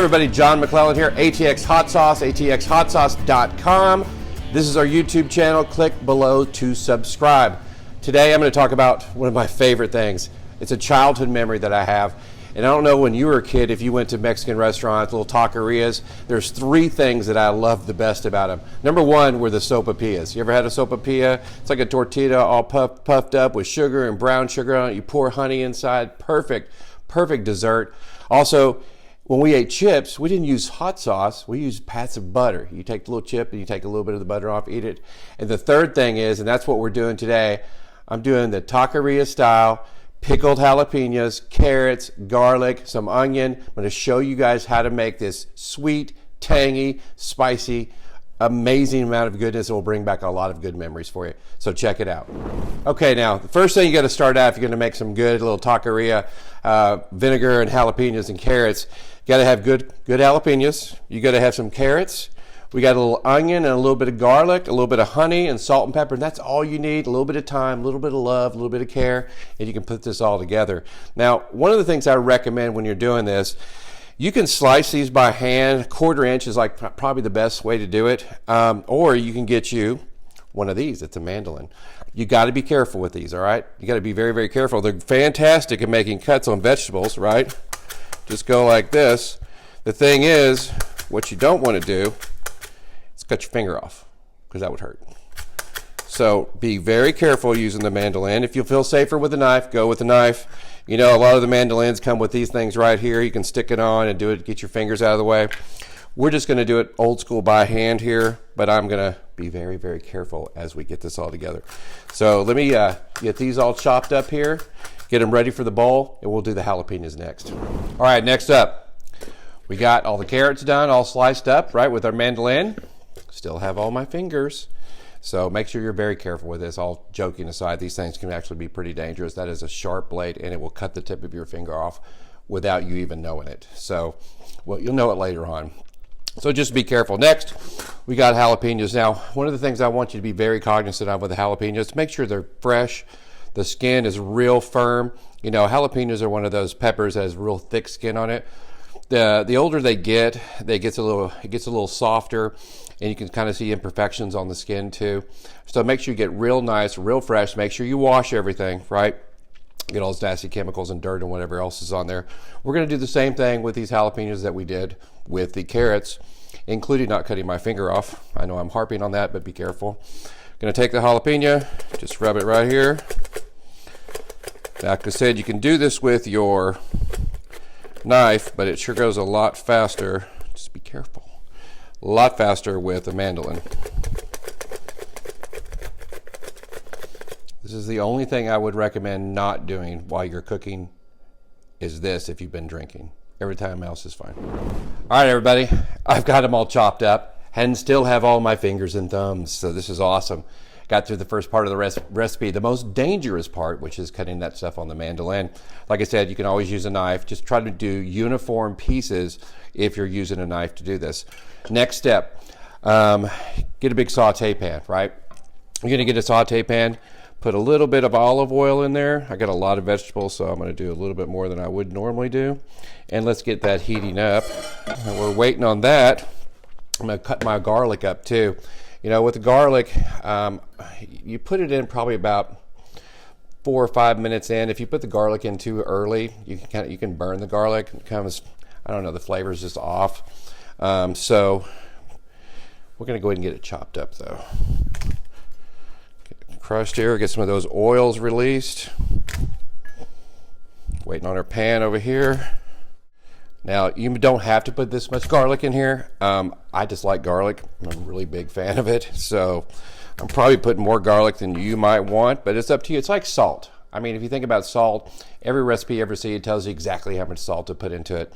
everybody, John McClellan here, ATX Hot Sauce, atxhotsauce.com. This is our YouTube channel. Click below to subscribe. Today I'm going to talk about one of my favorite things. It's a childhood memory that I have. And I don't know when you were a kid if you went to Mexican restaurants, little taquerias. There's three things that I love the best about them. Number one were the sopapillas. You ever had a sopapilla? It's like a tortilla all puffed up with sugar and brown sugar on it. You pour honey inside. Perfect dessert. Also, when we ate chips, we didn't use hot sauce. We used pats of butter. You take the little chip and you take a little bit of the butter off, eat it. And the third thing is, and that's what we're doing today, I'm doing the taqueria style pickled jalapenos, carrots, garlic, some onion. I'm going to show you guys how to make this sweet, tangy, spicy, amazing amount of goodness. It will bring back a lot of good memories for you. So check it out. Okay, now the first thing you got to start out if you're going to make some good little taqueria, vinegar and jalapenos and carrots. You got to have good jalapenos. You got to have some carrots. We got a little onion and a little bit of garlic, a little bit of honey and salt and pepper. And that's all you need. A little bit of time, a little bit of love, a little bit of care, and you can put this all together. Now, one of the things I recommend when you're doing this, you can slice these by hand. 1/4 inch is like probably the best way to do it. Or you can get you one of these. It's a mandolin. You got to be careful with these, all right? You got to be very, very careful. They're fantastic at making cuts on vegetables, right? Just go like this. The thing is, what you don't want to do is cut your finger off, because that would hurt. So be very careful using the mandolin. If you feel safer with a knife, go with a knife. You know, a lot of the mandolins come with these things right here. You can stick it on and do it, get your fingers out of the way. We're just going to do it old school by hand here, but I'm going to be very, very careful as we get this all together. So let me get these all chopped up here, get them ready for the bowl, and we'll do the jalapenos next. All right, next up, we got all the carrots done, all sliced up, right, with our mandolin. Still have all my fingers. So make sure you're very careful with this. All joking aside, these things can actually be pretty dangerous. That is a sharp blade, and it will cut the tip of your finger off without you even knowing it. So, well, you'll know it later on. So just be careful. Next, we got jalapenos. Now, one of the things I want you to be very cognizant of with the jalapenos, make sure they're fresh. The skin is real firm. You know, jalapenos are one of those peppers that has real thick skin on it. The older they get, it gets a little softer, and you can kind of see imperfections on the skin too. So make sure you get real nice, real fresh. Make sure you wash everything, right? Get all those nasty chemicals and dirt and whatever else is on there. We're going to do the same thing with these jalapenos that we did with the carrots, including not cutting my finger off. I know I'm harping on that, but be careful. Going to take the jalapeno, just rub it right here. Like I said, you can do this with your knife, but it sure goes a lot faster. Just be careful. A lot faster with a mandolin. This is the only thing I would recommend not doing while you're cooking is this if you've been drinking. Everything else is fine. All right, everybody, I've got them all chopped up and still have all my fingers and thumbs, so this is awesome. Got through the first part of the recipe. The most dangerous part, which is cutting that stuff on the mandolin. Like I said, you can always use a knife. Just try to do uniform pieces if you're using a knife to do this. Next step, get a big saute pan, right? You're gonna get a saute pan, put a little bit of olive oil in there. I got a lot of vegetables, so I'm gonna do a little bit more than I would normally do. And let's get that heating up. And we're waiting on that. I'm gonna cut my garlic up too. You know, with the garlic, you put it in probably about 4 or 5 minutes in. If you put the garlic in too early, you can burn the garlic. It becomes, I don't know, the flavor is just off. So we're going to go ahead and get it chopped up though. Get it crushed here, get some of those oils released. Waiting on our pan over here. Now, you don't have to put this much garlic in here. I just like garlic. I'm a really big fan of it. So I'm probably putting more garlic than you might want, but it's up to you. It's like salt. I mean, if you think about salt, every recipe you ever see, it tells you exactly how much salt to put into it.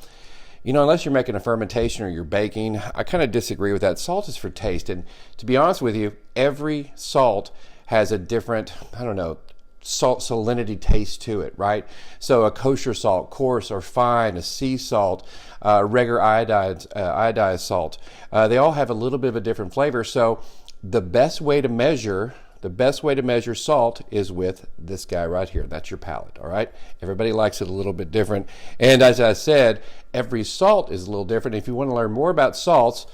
You know, unless you're making a fermentation or you're baking, I kind of disagree with that. Salt is for taste. And to be honest with you, every salt has a different, I don't know, salt salinity taste to it, right? So a kosher salt, coarse or fine, a sea salt, regular iodized salt, they all have a little bit of a different flavor. So the best way to measure The best way to measure salt is with this guy right here. That's your palate, all right? Everybody likes it a little bit different. And as I said, every salt is a little different. If you want to learn more about salts,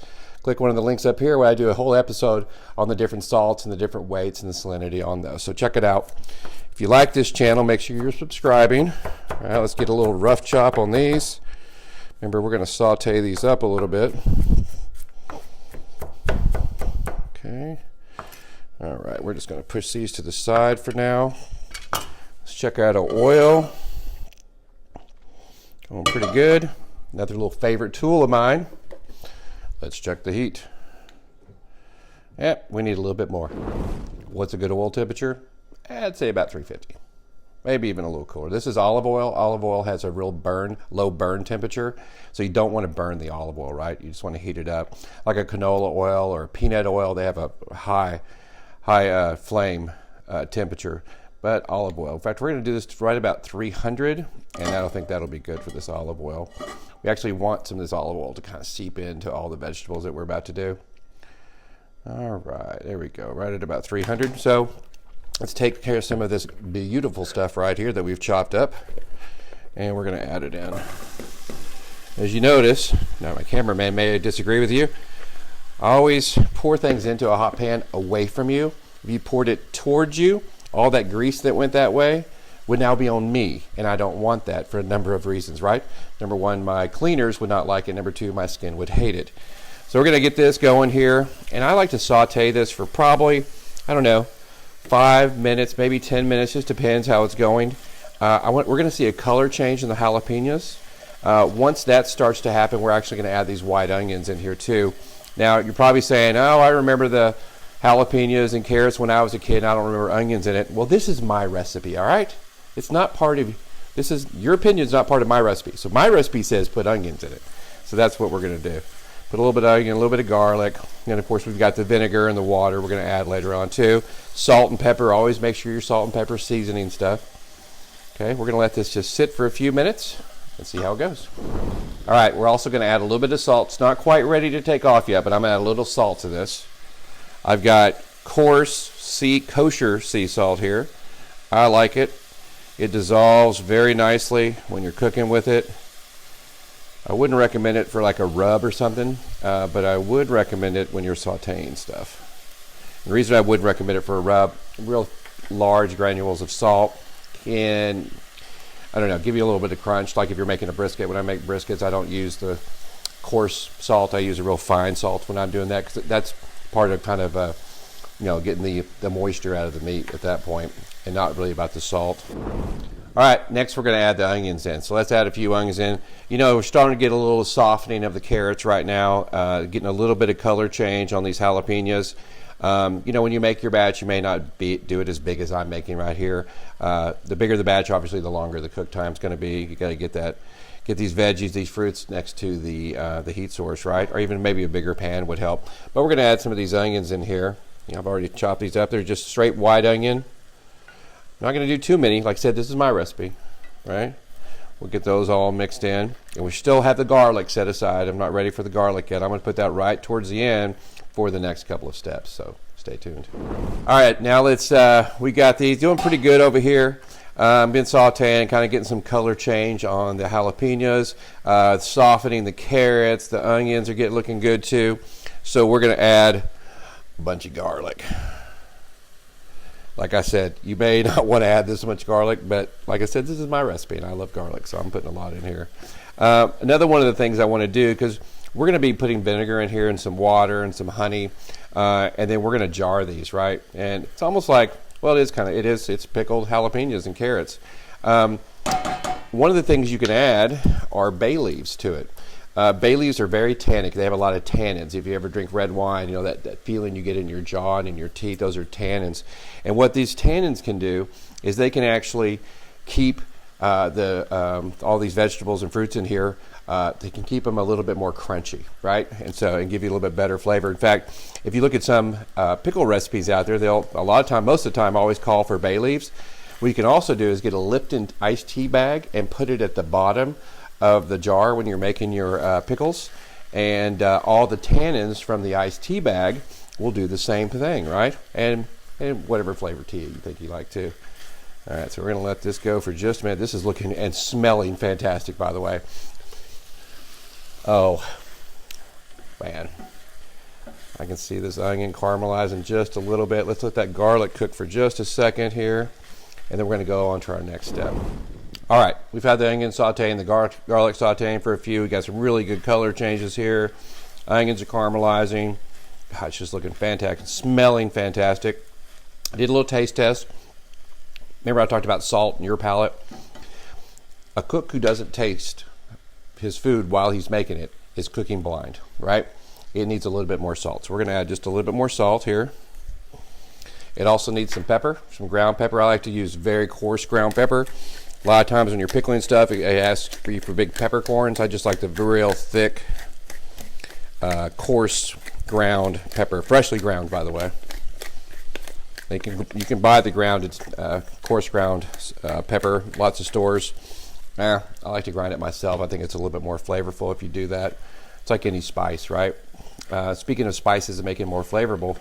click one of the links up here where I do a whole episode on the different salts and the different weights and the salinity on those. So check it out. If you like this channel, make sure you're subscribing. All right, let's get a little rough chop on these. Remember, we're going to saute these up a little bit. Okay. All right, we're just going to push these to the side for now. Let's check out our oil. Going pretty good. Another little favorite tool of mine. Let's check the heat. Yep, we need a little bit more. What's a good oil temperature? I'd say about 350. Maybe even a little cooler. This is olive oil. Olive oil has a real low burn temperature. So you don't want to burn the olive oil, right? You just want to heat it up. Like a canola oil or a peanut oil, they have a high flame temperature. But olive oil, in fact, we're going to do this right about 300, and I don't think that'll be good for this olive oil. We actually want some of this olive oil to kind of seep into all the vegetables that we're about to do. All right, there we go, right at about 300. So let's take care of some of this beautiful stuff right here that we've chopped up, and we're going to add it in. As you notice, now my cameraman may disagree with you, I always pour things into a hot pan away from you. If you poured it towards you, all that grease that went that way would now be on me, and I don't want that for a number of reasons, right? Number one, my cleaners would not like it. Number two, my skin would hate it. So we're going to get this going here, and I like to saute this for probably, I don't know, 5 minutes, maybe 10 minutes, just depends how it's going. We're going to see a color change in the jalapenos. Once that starts to happen, we're actually going to add these white onions in here too. Now, you're probably saying, oh, I remember the jalapenos and carrots when I was a kid, and I don't remember onions in it. Well, this is my recipe, all right? It's not part of, your opinion is not part of my recipe. So my recipe says put onions in it. So that's what we're going to do. Put a little bit of onion, a little bit of garlic, and of course we've got the vinegar and the water we're going to add later on too. Salt and pepper, always make sure your salt and pepper seasoning stuff. Okay, we're going to let this just sit for a few minutes and see how it goes. All right, we're also going to add a little bit of salt. It's not quite ready to take off yet, but I'm going to add a little salt to this. I've got coarse kosher sea salt here. I like it. It dissolves very nicely when you're cooking with it. I wouldn't recommend it for like a rub or something, but I would recommend it when you're sauteing stuff. The reason I would recommend it for a rub, real large granules of salt can, I don't know, give you a little bit of crunch. Like if you're making a brisket, when I make briskets, I don't use the coarse salt. I use a real fine salt when I'm doing that, because that's part of kind of getting the moisture out of the meat at that point, and not really about the salt. All right, next we're going to add the onions in. So let's add a few onions in. We're starting to get a little softening of the carrots right now, getting a little bit of color change on these jalapenos. When you make your batch, you may not do it as big as I'm making right here. The bigger the batch, obviously, the longer the cook time is going to be. You got to get these veggies, these fruits next to the heat source, right? Or even maybe a bigger pan would help. But we're going to add some of these onions in here. I've already chopped these up. They're just straight white onion. I'm not going to do too many. Like I said, this is my recipe, right? We'll get those all mixed in. And we still have the garlic set aside. I'm not ready for the garlic yet. I'm going to put that right towards the end for the next couple of steps. So stay tuned. All right, now we got these doing pretty good over here. Been sauteing, kind of getting some color change on the jalapenos, softening the carrots. The onions are looking good too. So we're going to add a bunch of garlic. Like I said, you may not want to add this much garlic, but like I said, this is my recipe, and I love garlic, so I'm putting a lot in here. Another one of the things I want to do, because we're going to be putting vinegar in here and some water and some honey, and then we're going to jar these, right? And it's almost like, well, it's pickled jalapenos and carrots. One of the things you can add are bay leaves to it. Bay leaves are very tannic. They have a lot of tannins. If you ever drink red wine, that feeling you get in your jaw and in your teeth, those are tannins. And what these tannins can do is they can actually keep all these vegetables and fruits in here. They can keep them a little bit more crunchy, right? And give you a little bit better flavor. In fact, if you look at some pickle recipes out there, they'll most of the time always call for bay leaves. What you can also do is get a Lipton iced tea bag and put it at the bottom of the jar when you're making your pickles, and all the tannins from the iced tea bag will do the same thing, right? And and whatever flavor tea you think you like too. All right, so we're gonna let this go for just a minute. This is looking and smelling fantastic, by the way. Oh, man. I can see this onion caramelizing just a little bit. Let's let that garlic cook for just a second here, and then we're gonna go on to our next step. All right, we've had the onion sauteing, the garlic sauteing for a few. We got some really good color changes here. Onions are caramelizing. God, it's just looking fantastic, smelling fantastic. I did a little taste test. Remember I talked about salt in your palate? A cook who doesn't taste his food while he's making it is cooking blind, right? It needs a little bit more salt. So we're gonna add just a little bit more salt here. It also needs some pepper, some ground pepper. I like to use very coarse ground pepper. A lot of times when you're pickling stuff, it asks for you for big peppercorns. I just like the real thick, coarse ground pepper, freshly ground, by the way. You can buy the grounded, coarse ground pepper, lots of stores. I like to grind it myself. I think it's a little bit more flavorful if you do that. It's like any spice, right? Speaking of spices and making it more flavorful,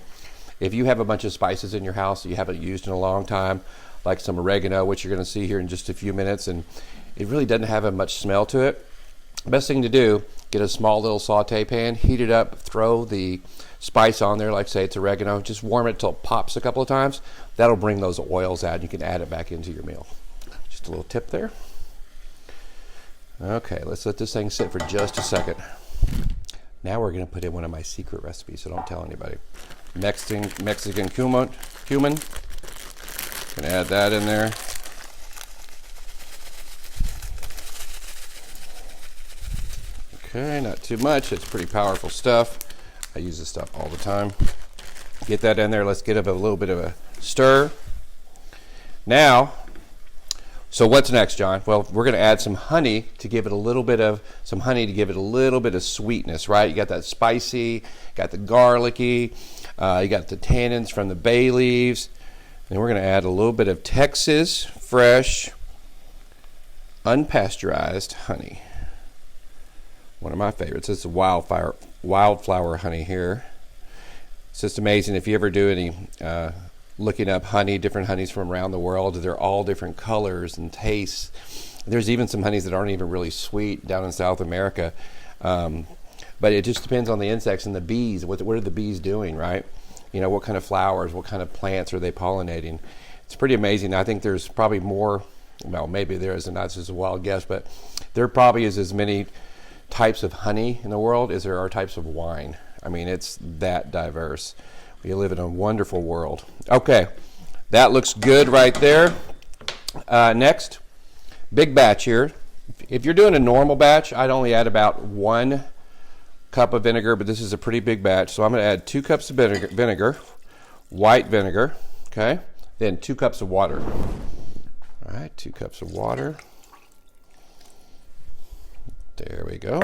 if you have a bunch of spices in your house that you haven't used in a long time, like some oregano, which you're going to see here in just a few minutes, and it really doesn't have much smell to it, best thing to do, get a small little saute pan, heat it up, throw the spice on there, like say it's oregano, just warm it till it pops a couple of times. That'll bring those oils out and you can add it back into your meal. Just a little tip there. Okay, let's let this thing sit for just a second. Now we're going to put in one of my secret recipes, so don't tell anybody. Mexican cumin. Gonna add that in there. Okay, not too much. It's pretty powerful stuff. I use this stuff all the time. Get that in there. Let's get a little bit of a stir. Now, so what's next, John? Well, we're going to add some honey to give it a little bit of sweetness, right? You got that spicy, got the garlicky, you got the tannins from the bay leaves. And we're going to add a little bit of Texas fresh, unpasteurized honey. One of my favorites. It's wildflower honey here. It's just amazing. If you ever do any looking up honey, different honeys from around the world, they're all different colors and tastes. There's even some honeys that aren't even really sweet down in South America. But it just depends on the insects and the bees. What are the bees doing, right? You know, what kind of flowers, what kind of plants are they pollinating? It's pretty amazing. I think there's probably more, well, maybe there isn't, that's just a wild guess, but there probably is as many types of honey in the world as there are types of wine. I mean, it's that diverse. We live in a wonderful world. Okay, that looks good right there. Next, big batch here. If you're doing a normal batch, I'd only add about 1 cup of vinegar, but this is a pretty big batch. So I'm going to add 2 cups of vinegar, white vinegar, okay? Then 2 cups of water. All right, 2 cups of water. There we go.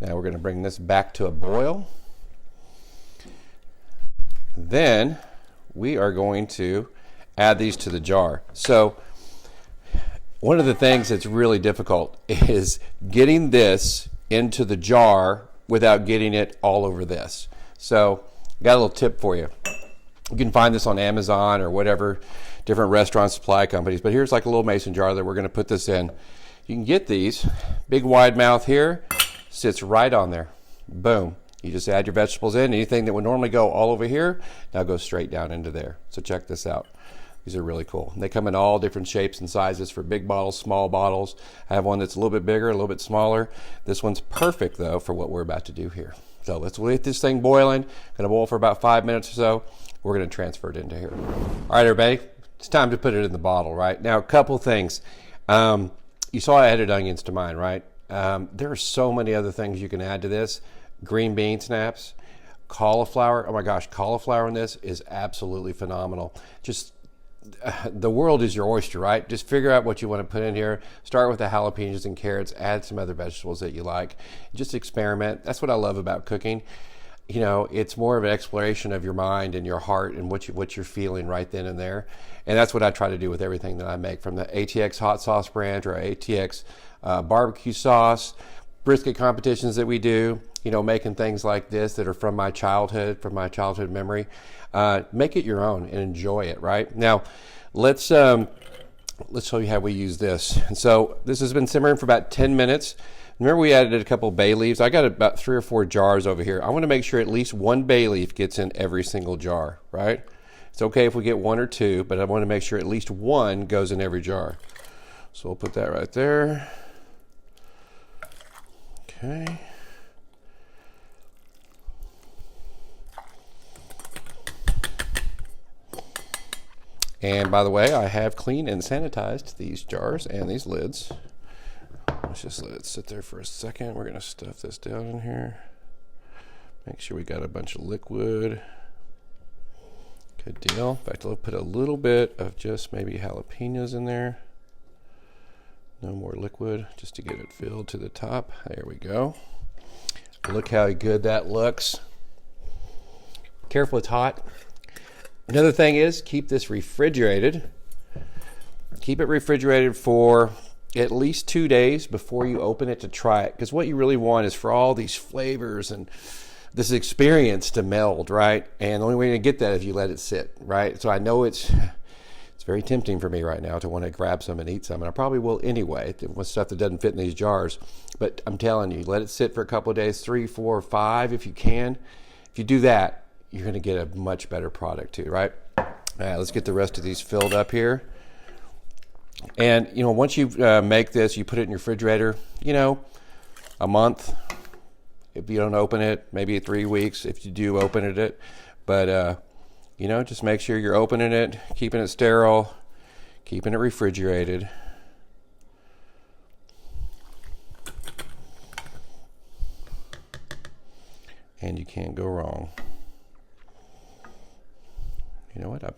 Now we're going to bring this back to a boil. Then we are going to add these to the jar. So one of the things that's really difficult is getting this into the jar without getting it all over this. So got a little tip for you. You can find this on Amazon or whatever, different restaurant supply companies, but here's like a little mason jar that we're going to put this in. You can get these, big wide mouth here, sits right on there. Boom. You just add your vegetables in. Anything that would normally go all over here, now goes straight down into there. So check this out. These are really cool. They come in all different shapes and sizes for big bottles, small bottles. I have one that's a little bit bigger, a little bit smaller. This one's perfect though for what we're about to do here. So let's get this thing boiling. Gonna boil for about 5 minutes or so. We're gonna transfer it into here. All right, everybody, it's time to put it in the bottle, right? Now, a couple things. You saw I added onions to mine, right? There are so many other things you can add to this. Green bean snaps, cauliflower. Oh my gosh, cauliflower in this is absolutely phenomenal. Just the world is your oyster, right? Just figure out what you want to put in here. Start with the jalapenos and carrots, add some other vegetables that you like. Just experiment. That's what I love about cooking. You know, it's more of an exploration of your mind and your heart and what you're feeling right then and there. And that's what I try to do with everything that I make, from the ATX hot sauce brand or ATX barbecue sauce, brisket competitions that we do, you know, making things like this that are from my childhood memory. Make it your own and enjoy it, right? Now, let's show you how we use this. And so this has been simmering for about 10 minutes. Remember we added a couple bay leaves. I got about 3 or 4 jars over here. I want to make sure at least 1 bay leaf gets in every single jar, right? It's okay if we get 1 or 2, but I want to make sure at least 1 goes in every jar. So we'll put that right there. Okay. And by the way, I have cleaned and sanitized these jars and these lids. Let's just let it sit there for a second. We're going to stuff this down in here. Make sure we got a bunch of liquid. Good deal. In fact, I'll put a little bit of just maybe jalapenos in there. No more liquid, just to get it filled to the top. There we go. Look how good that looks. Careful, it's hot. Another thing is, keep this refrigerated. Keep it refrigerated for at least 2 days before you open it to try it. Because what you really want is for all these flavors and this experience to meld, right? And the only way to get that is if you let it sit, right? So I know it's very tempting for me right now to want to grab some and eat some, and I probably will anyway with stuff that doesn't fit in these jars. But I'm telling you, let it sit for a couple of days, 3, 4, 5 if you can. If you do that, you're going to get a much better product too, right? All right, let's get the rest of these filled up here. And, you know, once you make this, you put it in your refrigerator, you know, a month. If you don't open it, maybe 3 weeks if you do open it. But, you know, just make sure you're opening it, keeping it sterile, keeping it refrigerated. And you can't go wrong. You know what? I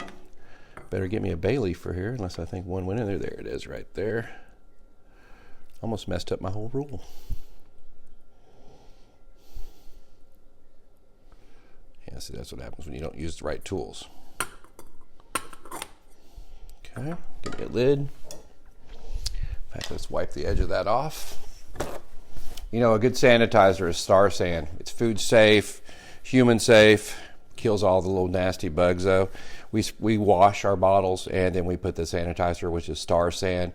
better get me a bay leaf for here, unless I think one went in there. There it is right there. Almost messed up my whole rule. Yeah, see, that's what happens when you don't use the right tools. Okay, give me a lid. In fact, let's wipe the edge of that off. You know, a good sanitizer is Star San. It's food safe, human safe, kills all the little nasty bugs though. We wash our bottles and then we put the sanitizer, which is Star San.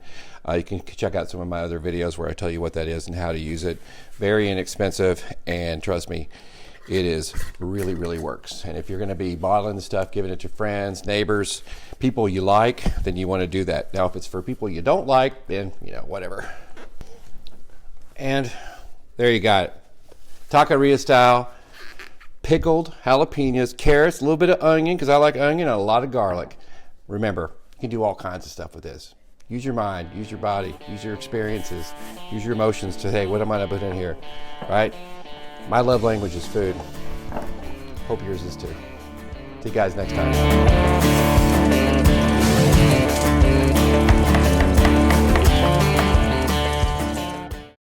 You can check out some of my other videos where I tell you what that is and how to use it. Very inexpensive, and trust me, it is really, really works. And if you're going to be bottling the stuff, giving it to friends, neighbors, people you like, then you want to do that. Now, if it's for people you don't like, then, you know, whatever. And there you got it. Taqueria style, pickled jalapenos, carrots, a little bit of onion, because I like onion, and a lot of garlic. Remember, you can do all kinds of stuff with this. Use your mind, use your body, use your experiences, use your emotions to, hey, what am I going to put in here, right? My love language is food. Hope yours is too. See you guys next time.